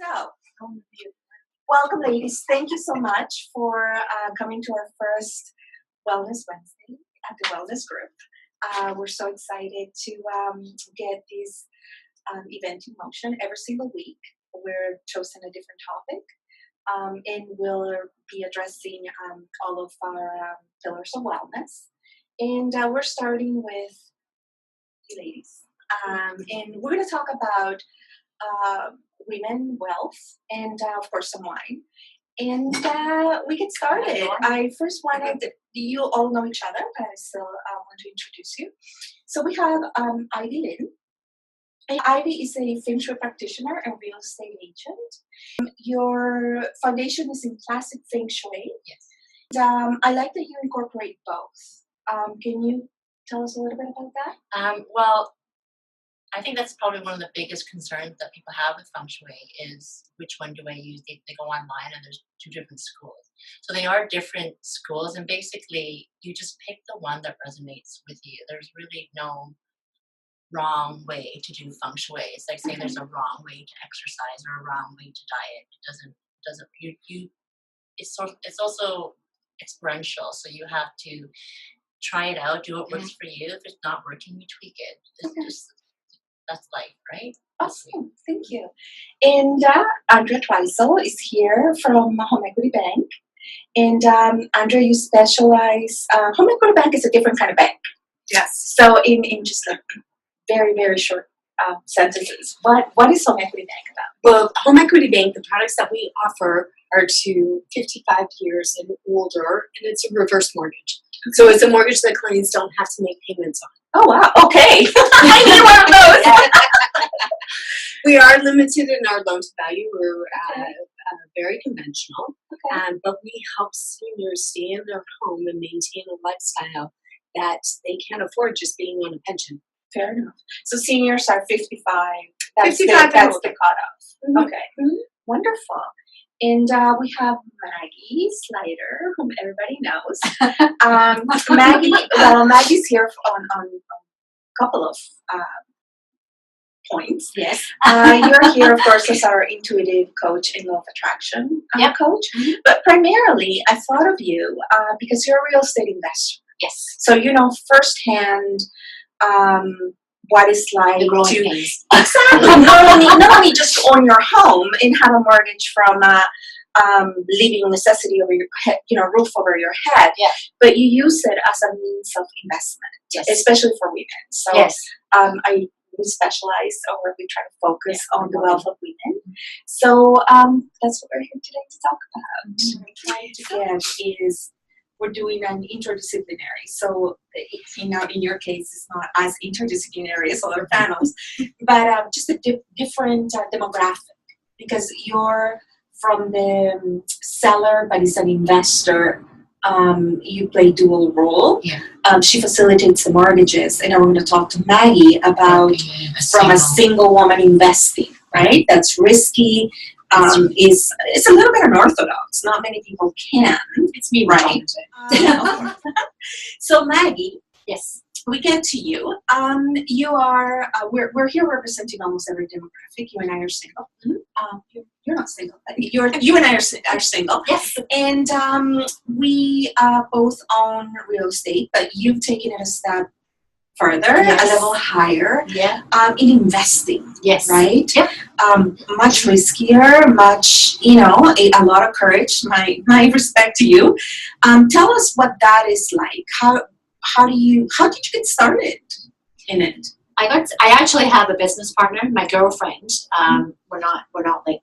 So, welcome, ladies. Thank you so much for coming to our first Wellness Wednesday at the Wellness Group. We're so excited to get this event in motion every single week. We're choosing a different topic, and we'll be addressing all of our pillars of wellness. And we're starting with you ladies. And we're going to talk about women, wealth, and of course some wine. And we get started. I first wanted, you all know each other, but I still want to introduce you. So we have Ivy Lynn. And Ivy is a feng shui practitioner and real estate agent. Your foundation is in classic feng shui. Yes. And, I like that you incorporate both. Can you tell us a little bit about that? Well, I think that's probably one of the biggest concerns that people have with feng shui is which one do I use? They go online and there's two different schools. So they are different schools, and basically you just pick the one that resonates with you. There's really no wrong way to do feng shui. It's like saying there's a wrong way to exercise or a wrong way to diet. It's also experiential. So you have to try it out, do what works for you. If it's not working, you tweak it. That's life, right? Awesome, thank you. And Andrea Twisel is here from Home Equity Bank. And Andrea, you specialize, Home Equity Bank is a different kind of bank. Yes. So in just like very, very short sentences, what is Home Equity Bank about? Well, Home Equity Bank, the products that we offer are to 55 years and older, and it's a reverse mortgage. So it's a mortgage that clients don't have to make payments on. Oh, wow. Okay. I need one of those. We are limited in our loan to value. We're very conventional, but we help seniors stay in their home and maintain a lifestyle that they can't afford just being on a pension. Fair enough. So seniors are 55. That's 55 the cutoff. Mm-hmm. Okay. Mm-hmm. Wonderful. And we have Maggie Slider, whom everybody knows. Maggie's here on a couple of points. Yes. You're here, of course, as our intuitive coach and law of attraction coach. Mm-hmm. But primarily, I thought of you because you're a real estate investor. Yes. So you know firsthand what it's like to exactly not only just own your home and have a mortgage from living necessity over your head, roof over your head, but you use it as a means of investment, especially for women. So we specialize, or we try to focus on the wealth of women. So that's what we're here today to talk about. What we're trying to get is we're doing an interdisciplinary. So, in your case, it's not as interdisciplinary as other panels, but just a different demographic, because you're from the seller, but it's an investor. You play dual role. Yeah. She facilitates the mortgages, and I'm going to talk to Maggie about a single woman investing, right? That's risky. It's a little bit unorthodox. Not many people can. It's me, right? So Maggie, yes, we get to you. You are. We're here representing almost every demographic. You and I are single. Mm-hmm. You're not single. But you and I are single. Yes. And we both own real estate, but you've taken it a step further, a level higher, in investing, right? Yep. Much riskier, much, a lot of courage. My respect to you. Tell us what that is like. How did you get started in it? I actually have a business partner, my girlfriend. We're not like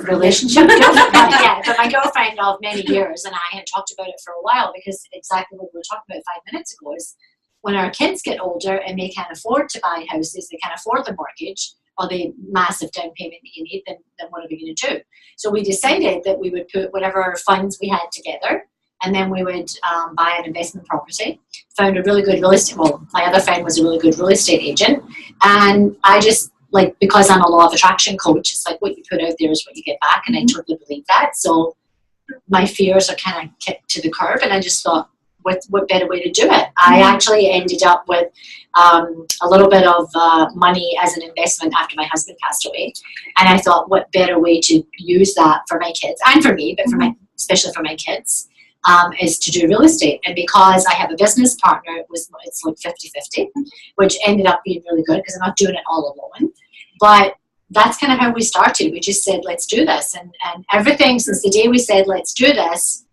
relationship girlfriend, but my girlfriend of many years, and I had talked about it for a while, because exactly what we were talking about 5 minutes ago is when our kids get older and they can't afford to buy houses, they can't afford the mortgage or the massive down payment that you need, then what are we going to do? So we decided that we would put whatever funds we had together, and then we would buy an investment property. Found a really good real estate, my other friend was a really good real estate agent, and I just, because I'm a law of attraction coach, it's like what you put out there is what you get back, and I totally believe that. So my fears are kind of kicked to the curb, and I just thought, what better way to do it? I actually ended up with a little bit of money as an investment after my husband passed away, and I thought, what better way to use that for my kids and for me, but especially for my kids, is to do real estate. And because I have a business partner, it's like 50-50, which ended up being really good because I'm not doing it all alone. But that's kind of how we started. We just said, let's do this. And everything since the day we said, let's do this,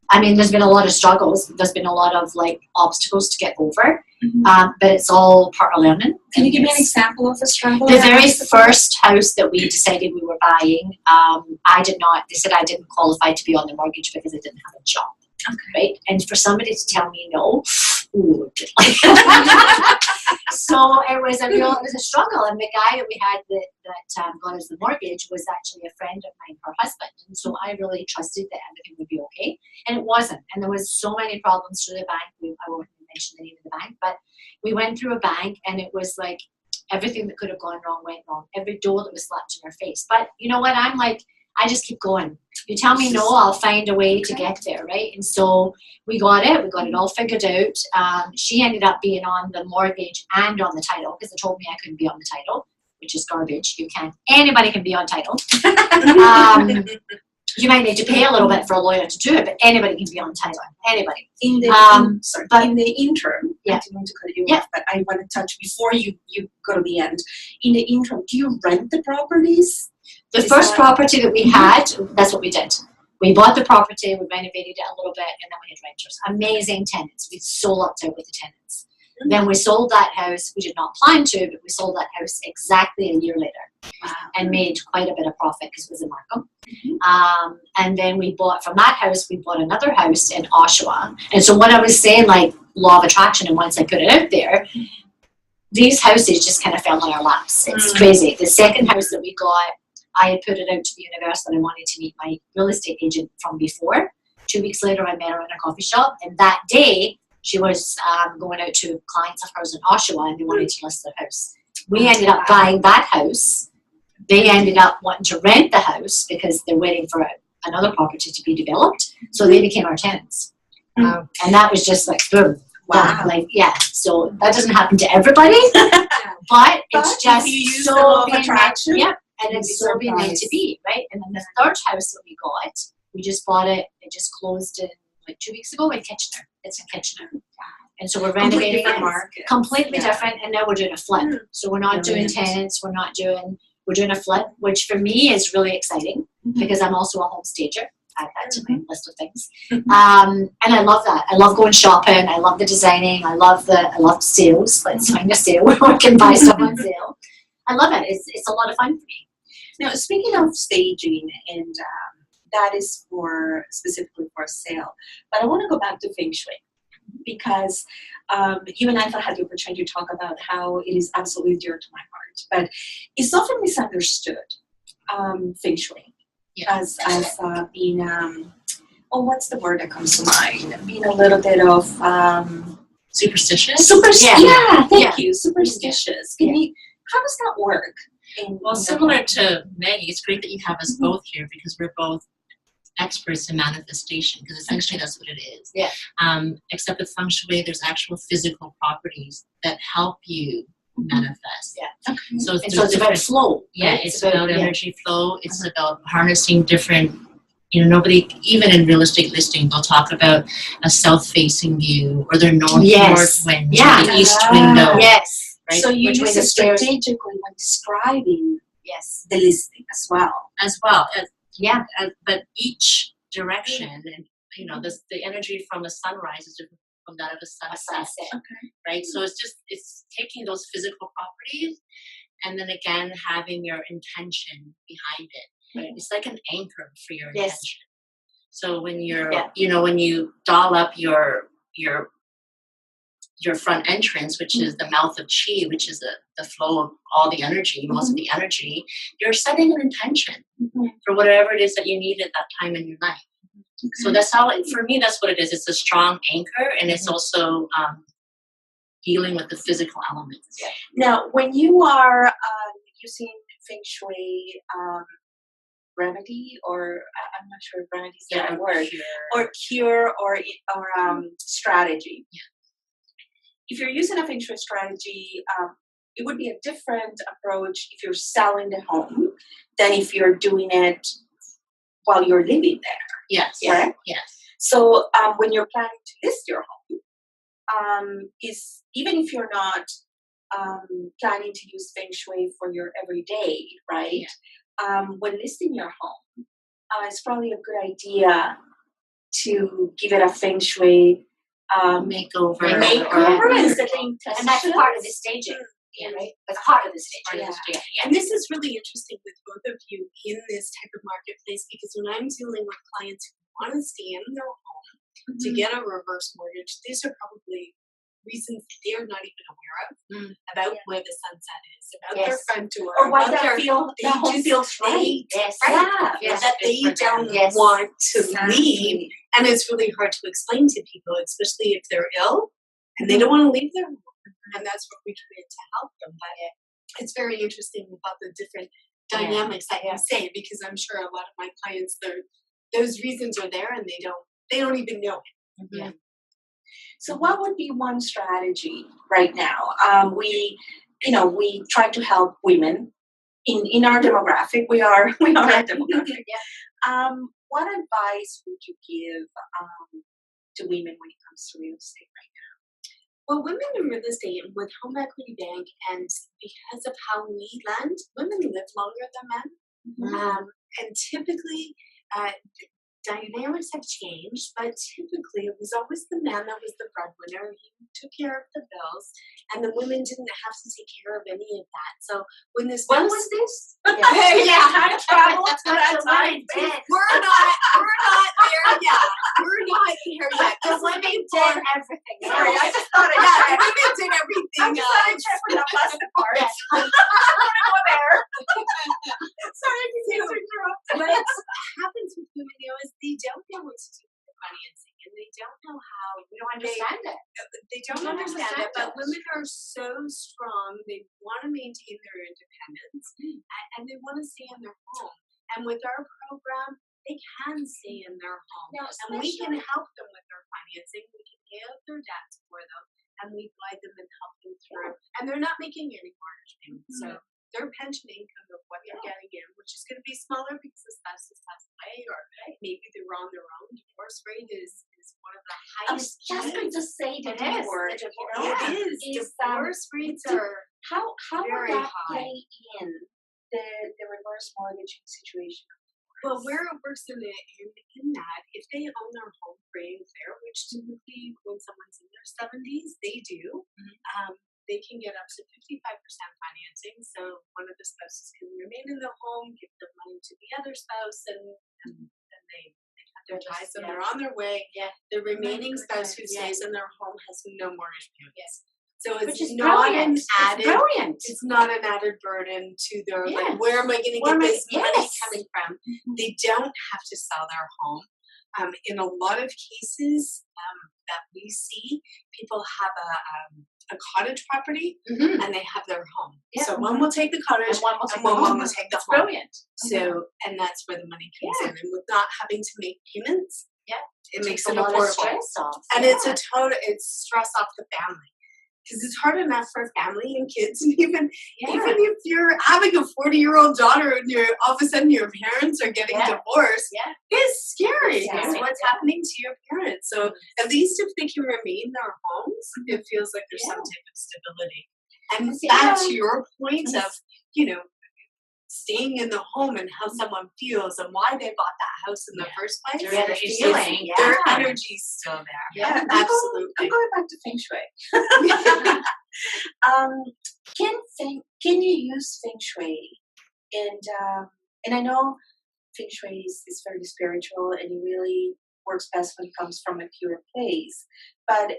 I mean, there's been a lot of struggles. There's been a lot of like obstacles to get over, but it's all part of learning. Can you give me an example of a struggle? The very first house that we decided we were buying, they said I didn't qualify to be on the mortgage because I didn't have a job. Okay. Right? And for somebody to tell me no, ooh, so it was a struggle. And the guy that we had that got us the mortgage was actually a friend of mine, her husband. And so I really trusted that everything would be okay. And it wasn't. And there was so many problems through the bank. I won't mention the name of the bank, but we went through a bank and it was like everything that could have gone wrong went wrong. Every door that was slapped in our face. But you know what? I'm like, I just keep going. You tell me no, I'll find a way to get there, right? And so we got it all figured out. She ended up being on the mortgage and on the title because they told me I couldn't be on the title, which is garbage. Anybody can be on title. You might need to pay a little bit for a lawyer to do it, but anybody can be on title. Anybody. In the interim, I didn't want to cut you off, but I want to touch before you go to the end. In the interim, do you rent the properties? The first property that we had, that's what we did. We bought the property, we renovated it a little bit, and then we had renters. Amazing tenants. We so lucked out with the tenants. Then we sold that house. We did not plan to, but we sold that house exactly a year later and made quite a bit of profit because it was in Markham. And then we bought from that house, we bought another house in Oshawa. And so what I was saying, like law of attraction, and once I put it out there, these houses just kind of fell on our laps. It's crazy. The second house that we got, I had put it out to the universe that I wanted to meet my real estate agent from before. 2 weeks later, I met her in a coffee shop. And that day, she was going out to clients of hers in Oshawa and they wanted to list their house. We ended up buying that house. They ended up wanting to rent the house because they're waiting for another property to be developed. So they became our tenants. And that was just like, boom. Wow. So that doesn't happen to everybody. But it's just so being attraction. Yep. And it's so being meant to be, right? And then the third house that we got, we just bought it. It just closed in like 2 weeks ago in Kitchener. It's in Kitchener. And so we're renovating it. Completely different. And now we're doing a flip. So we're not doing tenants. We're doing a flip, which for me is really exciting because I'm also a home stager. Add that to my list of things. And I love that. I love going shopping. I love the designing. I love sales. Let's find a sale where we can buy stuff on sale. I love it. It's a lot of fun for me. Now, speaking of staging, and that is specifically for sale, but I want to go back to Feng Shui because you and I had the opportunity to talk about how it is absolutely dear to my heart, but it's often misunderstood, Feng Shui, as being, what's the word that comes to mind? Being a little bit of superstitious. Thank you. Superstitious. How does that work? Similar to Maggie, it's great that you have us both here because we're both experts in manifestation because essentially that's what it is. Yeah. Except with Feng Shui, there's actual physical proprities that help you manifest. Yeah. Okay. So it's about flow. Yeah, right? it's about energy flow. It's about harnessing different. Nobody, even in real estate listing, they'll talk about a south-facing view or their north wind, the east window. Yes. Right? So you use it strategically when describing the listing as well. But each direction, and the energy from a sunrise is different from that of a sunset. Okay. Right? So it's taking those physical properties and then again having your intention behind it. Right? It's like an anchor for your intention. So when you're when you doll up your front entrance, which is the mouth of chi, which is the flow of all the energy, most of the energy, you're setting an intention for whatever it is that you need at that time in your life. So that's how, for me, that's what it is. It's a strong anchor, and it's also dealing with the physical elements. Now, when you are using Feng Shui remedy, or I'm not sure if remedy is the Yeah, right word, cure. or cure, or strategy. Yeah. If you're using a feng shui strategy, it would be a different approach if you're selling the home than if you're doing it while you're living there. Yes. Correct? Yes. So when you're planning to list your home, is even if you're not planning to use feng shui for your everyday, right? Yeah. When listing your home, it's probably a good idea to give it a feng shui Makeover. and set the And that's intentions. part of the staging, right? That's part of the staging. Yeah. And this is really interesting with both of you in this type of marketplace, because when I'm dealing with clients who want to stay in their home to get a reverse mortgage, these are probably reasons they're not even aware of about where the sunset is, about their front door, Or why about that home feels right. Yes. Yeah. Yes. that they don't Yes. want to Exactly. leave. And it's really hard to explain to people, especially if they're ill and they don't want to leave their home. And that's what we try to help them. But it's very interesting about the different dynamics that you say, because I'm sure a lot of my clients, those reasons are there and they don't even know it. Yeah. So what would be one strategy right now? We try to help women in our demographic. We are a demographic. What advice would you give to women when it comes to real estate right Well, women in real estate with Home Equity Bank, and because of how we lend, women live longer than men. And typically, dynamics have changed, but typically it was always the man that was the breadwinner. He took care of the bills, and the women didn't have to take care of any of that. So when this now? When was this? time travel to That's that what time. I did. We're not there yet. We're not there yet. The women did everything. Sorry, I just thought Yeah, women did everything. I'm just trying to check with the plastic parts. I'm gonna go there. Sorry, I didn't interrupt. What happens with women is they don't know what to do with their financing, and they don't know how. We don't understand it. They don't understand it, but women are so strong. They want to maintain their independence, and they want to stay in their home. And with our program, they can stay in their home, and we can help them with their financing. We can pay out their debts for them, and we guide them and help them through. And they're not making any mortgage payments, so their pension income of what they're getting in, which is going to be smaller because the spouse has passed away, or maybe they're on their own. Divorce rate is one of the I was highest. just going to say the D word. It is. Divorce rates are How would very that high. play in the reverse mortgaging situation? Well, where it works in that, if they own their home free and clear, which typically when someone's in their 70s, they do, they can get up to 55% financing. So one of the spouses can remain in the home, give the money to the other spouse, and then they cut their ties and they're on their way. Yeah. The remaining spouse who stays in their home has no mortgage payments. So it's Which is not brilliant. an added. It's brilliant. It's not an added burden to their Yes. like, where am I going to Where get am I- this money yes. coming from? They don't have to sell their home. In a lot of cases that we see, people have a cottage property and they have their home. Yeah. So one will take the cottage And one will and take the one home. will take the It's home. brilliant. So, and that's where the money comes in. And with not having to make payments, it makes Takes it a lot of affordable. stress off. And it's it's stress off the family. Because it's hard enough for family and kids, and even if you're having a 40-year-old daughter and all of a sudden your parents are getting divorced, it's scary. Yeah. It's what's happening to your parents. So at least if they can remain in their homes, it feels like there's some type of stability. And back to your point of, staying in the home and how someone feels and why they bought that house in the first place. Yeah, the feeling. Their energy's still there. Yeah, absolutely. I'm going back to feng shui. Can you use feng shui? And I know feng shui is very spiritual and it really works best when it comes from a pure place. But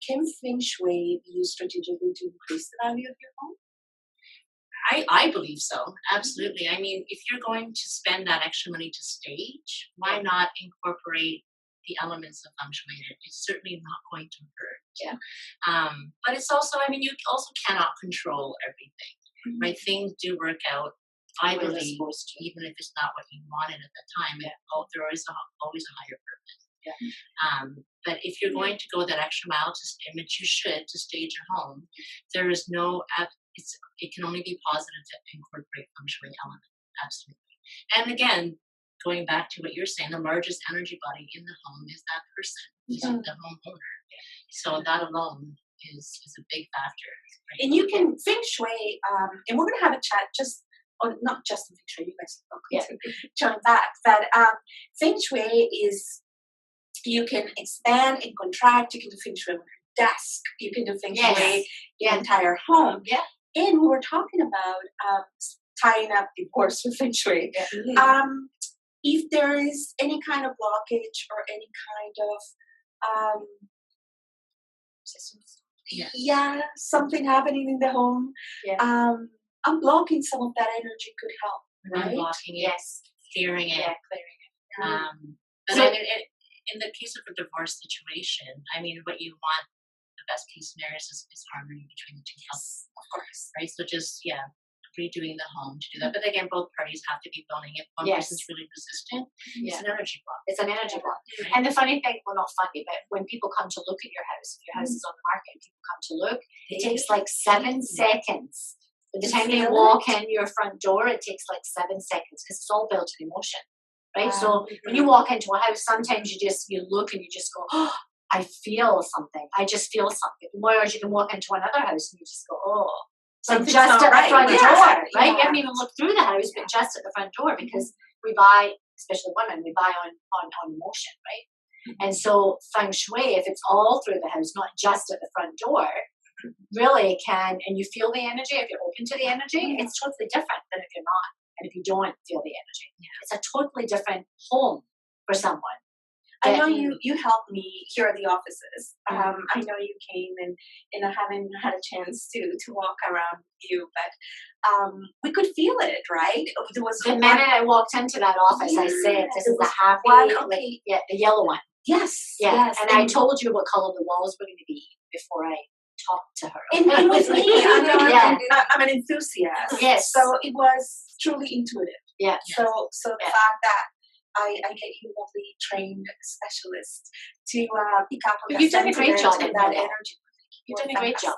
can feng shui be used strategically to increase the value of your home? I believe so. Absolutely. I mean, if you're going to spend that extra money to stage, why not incorporate the elements of feng shui? It's certainly not going to hurt. Yeah. But it's also, I mean, you also cannot control everything, right? Things do work out I We're believe, supposed to. even if it's not what you wanted at the time, there is always a higher purpose. Yeah. But if you're going to go that extra mile to stay, which you should, to stage your home, there is no, it can only be positive to incorporate feng shui element. Absolutely. And again, going back to what you're saying, the largest energy body in the home is that person, is the homeowner. So that alone is a big factor. Right? And you can feng shui, and we're gonna have a chat not just in feng shui, you guys are welcome to join back, but feng shui is, you can expand and contract, you can do feng shui on your desk, you can do feng shui the entire home. Yeah. And we were talking about tying up the course with feng shui. If there is any kind of blockage or any kind of something happening in the home, unblocking some of that energy could help, right? Unblocking it, clearing it. Yeah, clearing it. But So- in the case of a divorce situation, I mean, what you want, the best case scenario is harmony between the two couples. Of course. Right? So just, redoing the home to do that. But again, both parties have to be willing. If one person's really resistant, it's an energy block. It's an energy block. Right? And the funny thing, well, not funny, but when people come to look at your house, if your house is on the market, people come to look, it takes like 7 seconds. By the time they walk in your front door, it takes like 7 seconds because it's all built in emotion. Right? So when you walk into a house, sometimes you look and you just go, oh, I feel something. I just feel something. Whereas you can walk into another house and you just go, oh. Like just at the front door, right? You haven't even looked through the house, but just at the front door because we buy, especially women, we buy on emotion, right? And so feng shui, if it's all through the house, not just at the front door, really can, and you feel the energy, if you're open to the energy, it's totally different than if you're not. And if you don't feel the energy, it's a totally different home for someone. I know you helped me here at the offices. I know you came and I haven't had a chance to walk around with you, but we could feel it, right? There was the minute I walked into that office, I said, "This is a happy one, the yellow one." Yes, yes. And I told you what color the walls were going to be before I talked to her. And with me, I'm an enthusiast. Yes. So it was truly intuitive. Yeah. So the fact that I get you lovely trained specialists to pick up on you've done a great job and that energy. You've done a great job.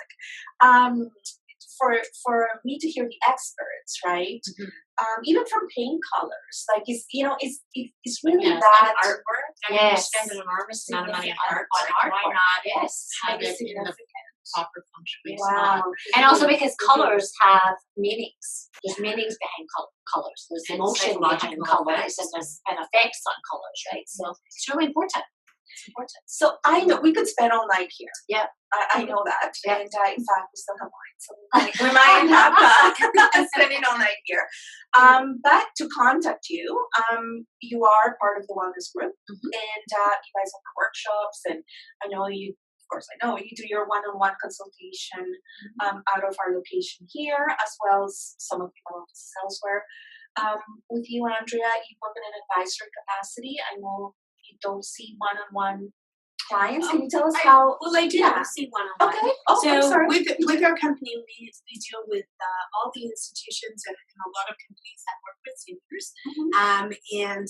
For me to hear the experts, right? Even from paint colors, like it's really that artwork. I mean, you spend an enormous amount of money on art. Why not have it in the proper function? Wow. And also because colors have meanings. There's meanings behind colors. There's emotion behind colors, and there's effects on colors, right? So it's really important. It's important. So I know we could spend all night here. Yeah. I know that. Yeah. And in fact, we still have wine. So we might have spending all night here. But to contact you, you are part of the Wellness Group. And you guys offer workshops. And I know you do your one-on-one consultation out of our location here, as well as some of the offices elsewhere. With you, Andrea, you work in an advisory capacity. I know you don't see one-on-one clients. Can you tell us how? Well, I do see one-on-one. Okay. Oh, so I'm sorry. with our company, we deal with all the institutions and a lot of companies that work with seniors. And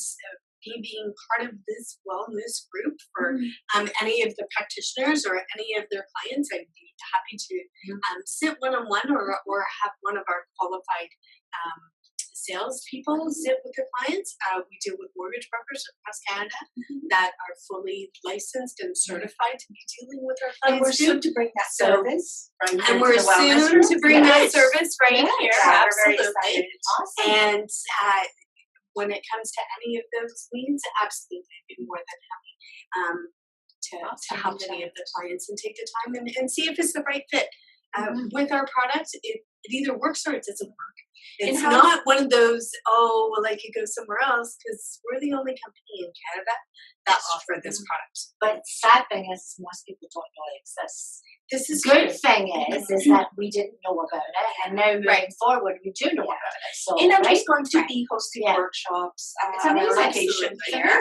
me being part of this wellness group for any of the practitioners or any of their clients, I'd be happy to sit one-on-one or have one of our qualified salespeople sit with the clients. We deal with mortgage brokers across Canada that are fully licensed and certified to be dealing with our clients. And we're soon to bring that service. And we're soon to bring that service right here. Absolutely. Awesome. And when it comes to any of those needs, absolutely, I'd be more than happy to help any of the clients and take the time and see if it's the right fit. With our product, it either works or it doesn't work. It's not one of those, I could go somewhere else, because we're the only company in Canada that offer this product. But sad thing is, most people don't know it exists. This is good thing is that we didn't know about it, and now moving forward, we do know about it. So, and I'm just going to be hosting workshops it's at amazing. our location here,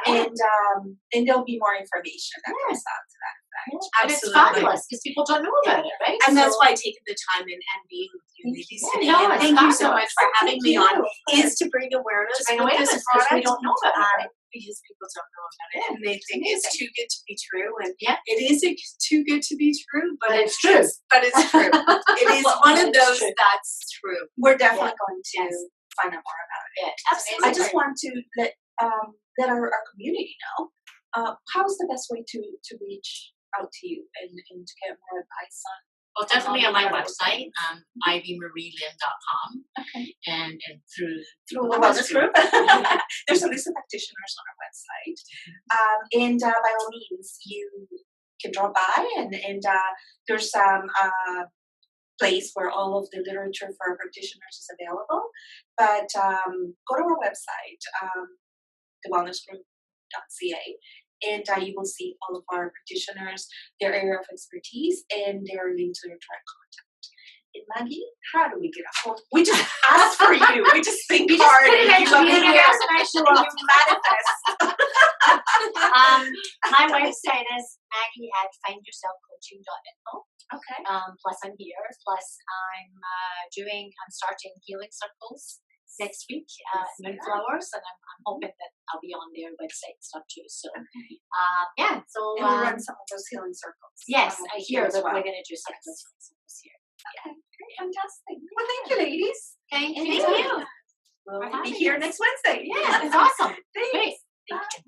and there'll be more information that comes out to that effect. And it's Absolutely. fabulous because people don't know about it, right? And that's So- why taking the time and being with you ladies Yeah, today. no, And it's thank you so fabulous. much for having me on. you. Is to bring awareness To bring with awareness this because we product. don't know about it, right? Because people don't know about it, and they think it's amazing. too good to be true, and Yeah. it isn't too good to be true, but But it's true. But it's true. It is Well, one of it's those true. that's true. We're definitely going to Yes. find out more about it. Yeah, I just want to let our community know how's the best way to reach out to you and to get more advice on. Well, definitely on my all the website, things. ivymarielim.com, Okay. and through Through the the wellness group. There's a list of practitioners on our website. And by all means, you can drop by and there's some place where all of the literature for our practitioners is available. But go to our website, thewellnessgroup.ca, and you will see all of our practitioners, their area of expertise, and their link to their direct contact. And Maggie, how do we get a hold? We just ask for you. We just think We just hard put it and in you the appear universe and I show and up. you manifest. My website is maggie@findyourselfcoaching.info. Okay. Plus I'm here. Plus I'm starting healing circles next week at Moonflowers, and I'm hoping that I'll be on their website and stuff too. So yeah. So And we run some of those healing circles. yes, I hear as that well. we're gonna do some of those healing circles here. Okay, great, fantastic. Well, thank you, ladies. Thank And you. We'll For be having here us. next Wednesday. Yeah, it's awesome. Thanks. Great. Bye. Thank you.